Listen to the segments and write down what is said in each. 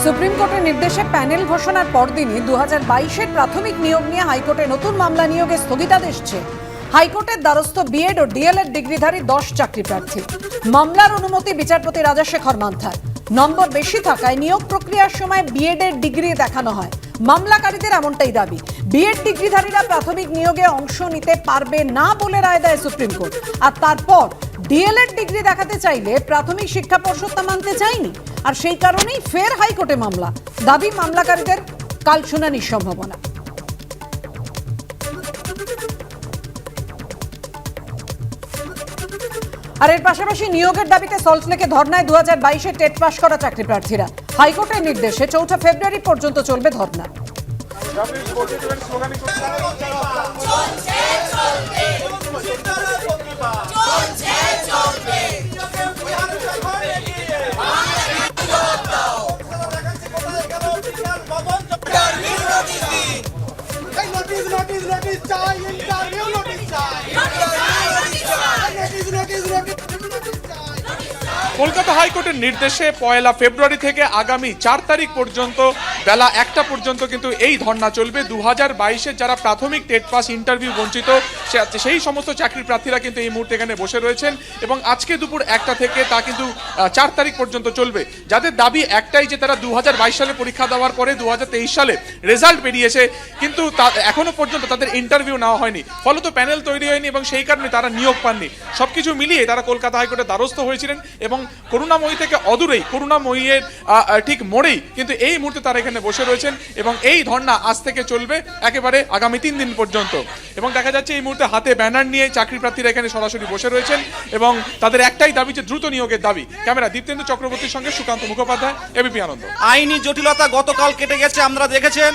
Supreme কোর্টের নির্দেশে panel ঘোষণার পরদিনই 2022-এর প্রাথমিক নিয়োগ নিয়ে হাইকোর্টে নতুন মামলা নিয়োগের স্থগিতাদেশ চেয়ে হাইকোর্টের দ্বারস্থ বিএড ও ডিএলএড ডিগ্রিধারী 10 চাকরি প্রার্থী। মামলার অনুমতি বিচারপতি রাজাশেখর মান্থার। নম্বর বেশি থাকায় নিয়োগ প্রক্রিয়ার সময় বিএড এর ডিগ্রি দেখানো হয়। মামলাকারীদের এমনটাই দাবি। বিএড ডিগ্রিধারীরা প্রাথমিক নিয়োগে অংশ নিতে পারবে না বলে রায় দেয় সুপ্রিম কোর্ট। আর তারপর ডিএলএড ডিগ্রি দেখাতে চাইলে প্রাথমিক শিক্ষা পর্ষদ তা মানতে চায়নি। আর সেই কারণেই ফের হাইকোর্টে মামলা। দাবি মামলাকারীদের কাল শুনানির সম্ভাবনা। আর এর পাশাপাশি নিয়োগের দাবিতে সল্টলেকে ধর্নায় 2022-এ টেট পাস করা চাকরি প্রার্থীরা। হাইকোর্টের নির্দেশে 4 ফেব্রুয়ারি পর্যন্ত চলবে ধর্না। কলকাতা হাইকোর্টের নির্দেশে 1 ফেব্রুয়ারি থেকে আগামী 4 তারিখ পর্যন্ত বেলা 1টা পর্যন্ত কিন্তু এই ধর্না চলবে। 2022-এর যারা প্রাথমিক টেট পাস ইন্টারভিউ বঞ্চিত সেই সমস্ত চাকরি প্রার্থীরা কিন্তু এই মুহূর্তে এখানে বসে রয়েছেন এবং আজকে দুপুর 1টা থেকে তা কিন্তু 4 তারিখ পর্যন্ত চলবে। যাদের দাবি একটাই যে তারা 2022 সালে পরীক্ষা দেওয়ার পরে 2023 সালে রেজাল্ট বেরিয়েছে, কিন্তু এখনো পর্যন্ত তাদের ইন্টারভিউ নেওয়া হয়নি, ফলত প্যানেল তৈরি হয়নি এবং সেই কারণে তারা নিয়োগ পাননি। সবকিছু মিলিয়ে তারা কলকাতা হাইকোর্টের দ্বারস্থ হয়েছিলেন এবং করুণাময়ী থেকে অদূরেই, করুণাময়ীর ঠিক মোড়েই কিন্তু এই মুহূর্তে তারা এখানে বসে রয়েছেন এবং এই ধর্না আজ থেকে চলবে একেবারে আগামী 3 দিন পর্যন্ত। এবং দেখা যাচ্ছে এই মুহূর্তে হাতে ব্যানার নিয়ে চাকরি প্রার্থীরা এখানে সরাসরি বসে রয়েছেন এবং তাদের একটাই দাবি যে দ্রুত নিয়োগের দাবি। ক্যামেরা দীপ্তেন্দু চক্রবর্তীর সঙ্গে সুকান্ত মুখোপাধ্যায়, এবিপি আনন্দ। আইনি জটিলতা গতকাল কেটে গেছে, আমরা দেখেছেন,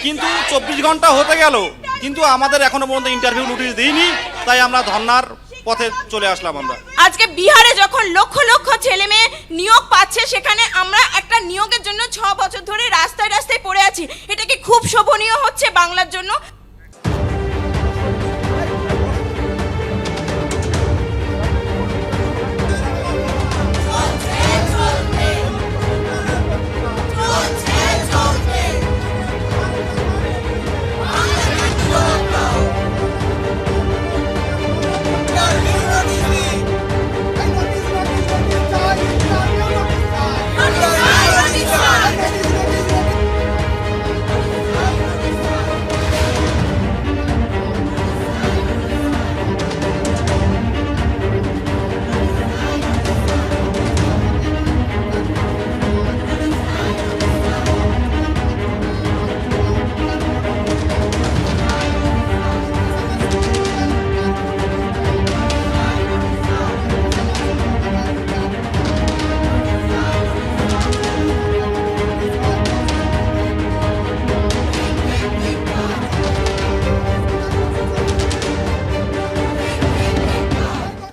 কিন্তু 24 ঘন্টা হতে গেল কিন্তু আমাদের এখনো পর্যন্ত ইন্টারভিউ নোটিশ দিইনি, তাই আমরা ধর্নার পথে চলে আসলাম। আমরা আজকে বিহারে যখন লক্ষ লক্ষ ছেলে মেয়ে নিয়োগ পাচ্ছে, সেখানে আমরা একটা নিয়োগের জন্য 6 বছর ধরে রাস্তায় রাস্তায় পড়ে আছি। এটা কি খুব শোভনীয় হচ্ছে বাংলার জন্য?